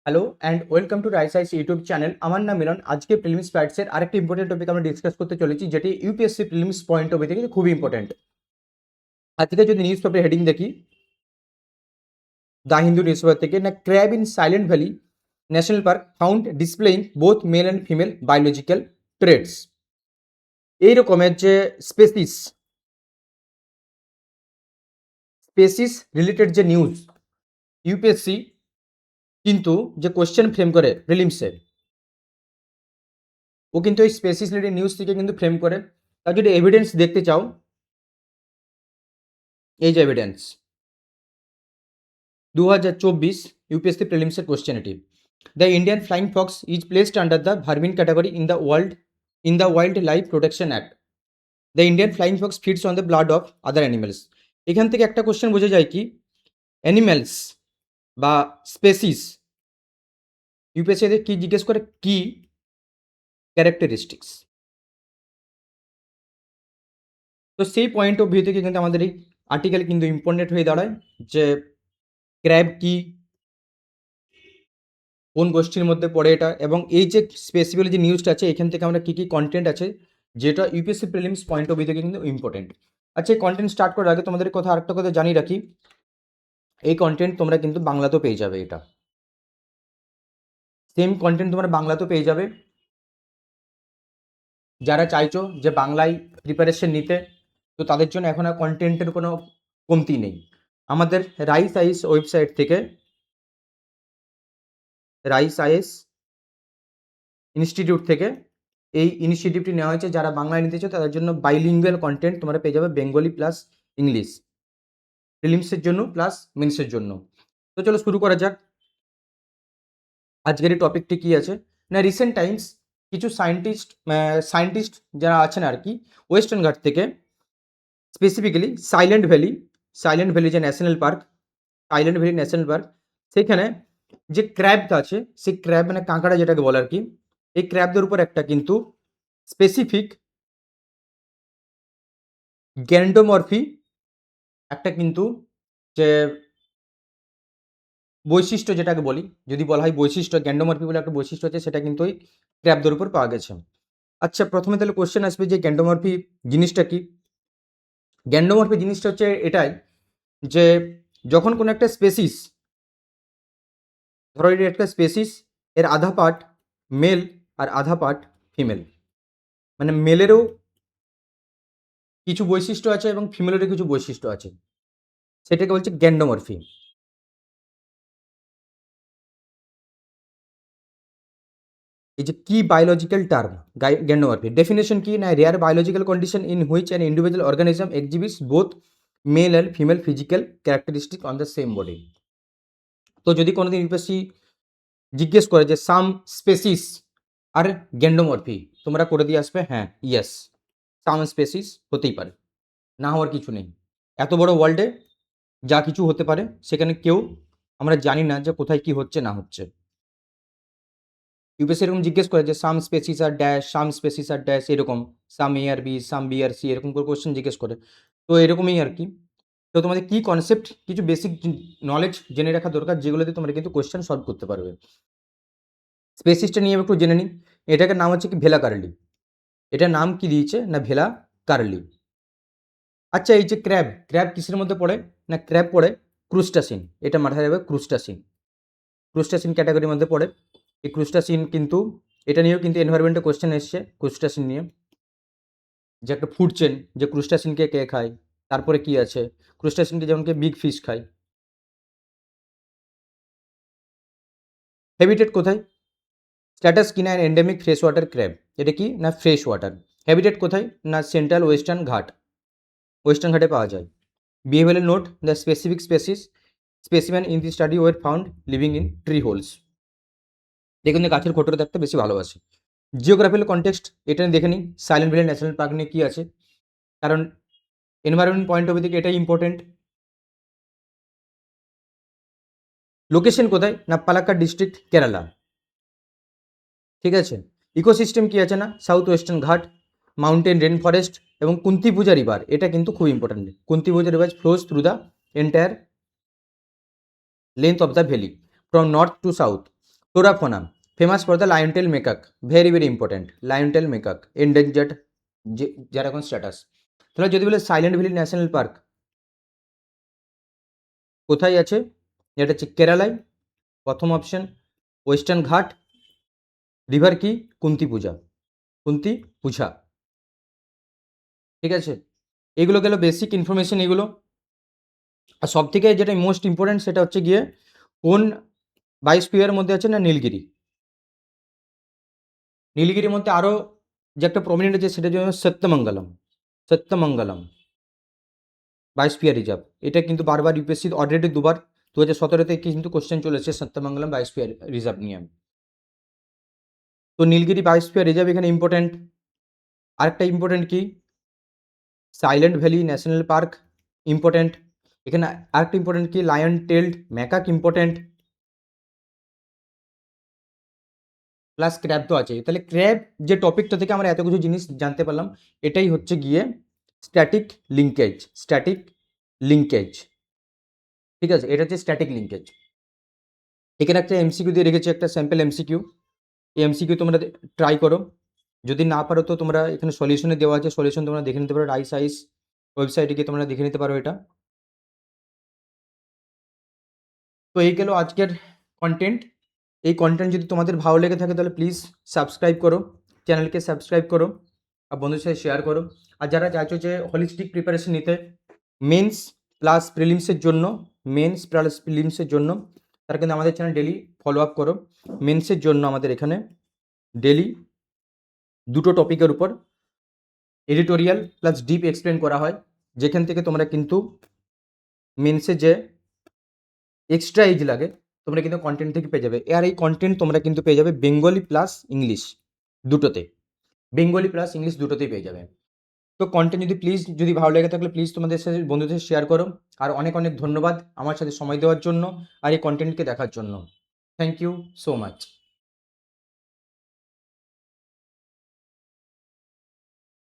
Hello and welcome to rice ice YouTube channel. আমার নাম মিলন। আজকে প্রিলিমস প্যাটসের আরেকটি ইম্পর্টেন্ট টপিক আমরা ডিসকাস করতে চলেছি, যেটি UPSC prelims point of view থেকে খুবই ইম্পর্টেন্ট। আজকে যদি নিউজ পেপার হেডিং দেখি, দ্য হিন্দু নিউজ পেপার থেকে, না crab in silent valley national park found displaying both male and female biological traits. এই রকমের যে স্পেসিস রিলেটেড যে নিউজ, ইউপিএসসি কিন্তু যে কোয়েশ্চেন ফ্রেম করে প্রিলিমসে, ও কিন্তু এই স্পেসিস রিলেটেড নিউজ থেকে কিন্তু ফ্রেম করে। তার যদি এভিডেন্স দেখতে চাও, এই যে এভিডেন্স 2024 ইউপিএসসি প্রিলিমসের কোশ্চেন এটি। The Indian flying Fox is placed under the ভার্মিন category in the wild life protection act. The Indian flying Fox feeds on the blood of other animals. এখান থেকে একটা কোশ্চেন বোঝা যায় কি, অ্যানিমেলস বা species UPSC কি জিজ্ঞেস করে, কি ক্যারেক্টারিস্টিক্স। তো সেই পয়েন্ট অফ ভিউ থেকে কিন্তু আমাদের এই আর্টিকেল কিন্তু ইম্পর্টেন্ট হয়ে দাঁড়ায়, যে ক্র্যাব কি, কোন গোষ্ঠীর মধ্যে পড়ে এটা, এবং এই যে স্পেসিফিক্যালি যে নিউজটা আছে এখান থেকে আমরা কী কী কন্টেন্ট আছে যেটা UPSC prelims point of view থেকে কিন্তু ইম্পর্টেন্ট। আচ্ছা, এই কন্টেন্ট স্টার্ট করার আগে তোমাদের কথা আরেকটা কথা জানিয়ে রাখি, এই কন্টেন্ট তোমরা কিন্তু বাংলাতেও পেয়ে যাবে। এটা সেম কন্টেন্ট তোমরা বাংলাতেও পেয়ে যাবে। যারা চাইছো যে বাংলায় প্রিপারেশন নিতে, তো তাদের জন্য এখন আর কন্টেন্টের কোনো কমতি নেই। আমাদের রাইস আইস ওয়েবসাইট থেকে, রাইস আইএস ইনস্টিটিউট থেকে এই ইনিশিয়েটিভটি নেওয়া হয়েছে। যারা বাংলায় নিতে চাও তাদের জন্য বাইলিঙ্গুয়াল কন্টেন্ট তোমরা পেয়ে যাবে, বেঙ্গলি প্লাস ইংলিশ, প্রিলিমসের জন্য প্লাস মেন্সের জন্য। তো চলো শুরু করা যাক। আজকের এই টপিকটি কী আছে না, রিসেন্ট টাইমস কিছু সায়েন্টিস্ট যারা আছেন আর কি, ওয়েস্টার্ন ঘাট থেকে, স্পেসিফিক্যালি সাইলেন্ট ভ্যালি যে national park, silent valley national park, সেখানে যে ক্র্যাবটা আছে, সেই ক্র্যাব মানে কাঁকড়া যেটাকে বলে আর কি, এই ক্র্যাবদের উপর একটা কিন্তু স্পেসিফিক গ্যান্ডোমরফি একটা কিন্তু যে বৈশিষ্ট্য যেটাকে বলি, যদি বলা হয় বৈশিষ্ট্য, গ্যান্ডোমরফি বলে একটা বৈশিষ্ট্য আছে, সেটা কিন্তু ওই ক্র্যাবদের উপর পাওয়া গেছে। আচ্ছা, প্রথমে তাহলে কোশ্চেন আসবে যে গ্যান্ডোমরফি জিনিসটা কি। গ্যান্ডোমরফি জিনিসটা হচ্ছে এটাই, যে যখন কোনো একটা স্পেসিস, ধরো এটা একটা স্পেসিস, এর আধা পার্ট মেল আর আধা পার্ট ফিমেল, মানে মেলেরও কিছু বৈশিষ্ট্য আছে এবং ফিমেলেরও কিছু বৈশিষ্ট্য আছে, সেটাকে বলছে গ্যান্ডোমরফি। এই যে কি বায়োলজিক্যাল টার্ম গ্যান্ডোমরফি, ডেফিনেশন কি না, rare biological condition in which an individual organism exhibits both male and female physical characteristic on the same body. তো যদি কোনোদিন ইউপিএসসি জিজ্ঞেস করে যে সাম স্পেসিস আর গ্যান্ডোমরফি, তোমরা করে দিয়ে আসবে হ্যাঁ ইয়েস, সাম স্পেসিস হতেই পারে, না হওয়ার কিছু নেই। এত বড় ওয়ার্ল্ডে যা কিছু হতে পারে, সেখানে কেউ আমরা জানি না যে কোথায় কি হচ্ছে না হচ্ছে। ইউপিএসসি এরকম জিজ্ঞেস করে যে some species are dash, some species are dash, এরকম some A are B, some B are C, এরকম করে কোশ্চেন জিজ্ঞেস করে। তো এরকমই আর কি। তো তোমাদের কি কনসেপ্ট, কিছু বেসিক নলেজ জেনে রাখা দরকার, যেগুলোতে তোমরা কিন্তু কোশ্চেন সলভ করতে পারবে। স্পেসিসটা নিয়ে একটু জেনে নিই। এটাকে নাম হচ্ছে কি ভেলা কার্লি। এটার নাম কি দিয়েছে না ভেলা কার্লি। আচ্ছা, এই যে ক্র্যাব কিসের মধ্যে পড়ে না, ক্র্যাব পড়ে ক্রুস্টাসিন। এটা মাথায় রাখবে, ক্রুস্টাসিন ক্যাটাগরির মধ্যে পড়ে। এই ক্রুস্টাসিন কিন্তু, এটা নিয়েও কিন্তু এনভায়রনমেন্টে কোশ্চেন এসছে ক্রুস্টাসিন নিয়ে, যে একটা ফুড চেন, যে ক্রুস্টাসিনকে কে খায়, তারপরে কি আছে, ক্রুস্টাসিনকে যেমন কি বিগ ফিশ খায়। হ্যাবিটেট কোথায়, স্ট্যাটাস কি না এন্ডেমিক ফ্রেশ ওয়াটার ক্র্যাব। এটা কি না ফ্রেশ ওয়াটার। হ্যাবিটেট কোথায় না সেন্ট্রাল ওয়েস্টার্ন ঘাটে পাওয়া যায়। Behavioural note, the specific specimen in the study were found living in tree holes. দেখুন, গাছের খোঁটরে থাকতে বেশি ভালোবাসে। জিওগ্রাফিক্যাল কনটেক্সট, এটা দেখে নিই সাইলেন্ট ভ্যালি ন্যাশনাল পার্ক নিয়ে কী আছে, কারণ এনভায়রনমেন্ট পয়েন্ট অফ ভিউ থেকে এটাই ইম্পর্টেন্ট। লোকেশন কোথায় না পালাক্কাড় ডিস্ট্রিক্ট, কেরালা। ঠিক আছে। ইকোসিস্টেম কী আছে না south western Ghat, mountain rain forest এবং কুন্তিপুজা রিভার। এটা কিন্তু খুব important. Kunthipuzha river flows through the entire length of the valley from north to south. টোরাফোনা famous for the lion tail macaque, very very important, lion tail macaque endangered, যার এখন status. তাহলে যদি বলে সাইলেন্ট ভ্যালি ন্যাশনাল পার্ক কোথায় আছে, এটা হচ্ছে কেরালায়, প্রথম অপশন। ওয়েস্টার্ন ঘাট, রিভার কি, কুন্তি পূজা, কুন্তি পূজা, ঠিক আছে। এগুলো গেল বেসিক ইনফরমেশন এগুলো। আর সব থেকে যেটা মোস্ট ইম্পর্টেন্ট সেটা হচ্ছে গিয়ে কোন বায়োস্ফিয়ারের মধ্যে আছে না নীলগিরি। নীলগিরির মধ্যে আরও যে একটা প্রমিনেন্ট আছে সেটা হচ্ছে সত্যমঙ্গলম, সত্যমঙ্গলম বায়োস্ফিয়ার রিজার্ভ। এটা কিন্তু বারবার ইউপিএসসি অলরেডি দুবার 2017-তে কিন্তু কোশ্চেন চলেছে সত্যমঙ্গলম বায়োস্ফিয়ার রিজার্ভ নিয়ে। তো নীলগিরি বায়োস্ফিয়ার রিজার্ভ এখানে ইম্পর্টেন্ট। আরেকটা ইম্পর্টেন্ট কি, silent valley national park important. এখানে আরেকটা ইম্পর্টেন্ট কি, lion tailed macaque important, plus crab তো আছে। তাহলে ক্র্যাব যে টপিকটা থেকে আমরা এত কিছু জিনিস জানতে পারলাম, এটাই হচ্ছে গিয়ে স্ট্যাটিক লিঙ্কেজ, স্ট্যাটিক লিঙ্কেজ, ঠিক আছে। এটা হচ্ছে স্ট্যাটিক লিঙ্কেজ। এখানে একটা এমসিকিউ দিয়ে রেখেছি, একটা স্যাম্পল এমসিকিউ। এই এমসিকিউ তোমরা ট্রাই করো, যদি না পারো তো তোমরা এখানে সলিউশনে দেওয়া আছে, সলিউশন তোমরা দেখে নিতে পারো, রাইস আইস ওয়েবসাইটে গিয়ে তোমরা দেখে নিতে পারো এটা। তো এই গেল আজকের কন্টেন্ট। এই কন্টেন্ট যদি তোমাদের ভালো লেগে থাকে তাহলে প্লিজ সাবস্ক্রাইব করো, চ্যানেলকে সাবস্ক্রাইব করো আর বন্ধুদের সাথে শেয়ার করো। আর যারা চাইছো যে হোলিস্টিক প্রিপারেশন নিতে মেন্স প্লাস প্রিলিমসের জন্য, মেন্স প্লাস প্রিলিমসের জন্য, তারা কিন্তু আমাদের চ্যানেল ডেলি ফলো আপ করো। মেন্সের জন্য আমাদের এখানে ডেলি দুটো টপিকের উপর এডিটোরিয়াল প্লাস ডিপ এক্সপ্লেন করা হয়, যেখান থেকে তোমরা কিন্তু মেন্সে যে এক্সট্রা এজ লাগে তোমরা কিন্তু কন্টেন্ট থেকে পেয়ে যাবে। আর এই কন্টেন্ট তোমরা কিন্তু পেয়ে যাবে বেঙ্গলি প্লাস ইংলিশ দুটোতে, বেঙ্গলি প্লাস ইংলিশ দুটোতেই পেয়ে যাবে। তো কন্টেন্ট যদি ভালো লেগে থাকলে প্লিজ তোমাদের সাথে বন্ধুদের শেয়ার করো। আর অনেক অনেক ধন্যবাদ আমার সাথে সময় দেওয়ার জন্য আর এই কন্টেন্টকে দেখার জন্য। Thank you so much.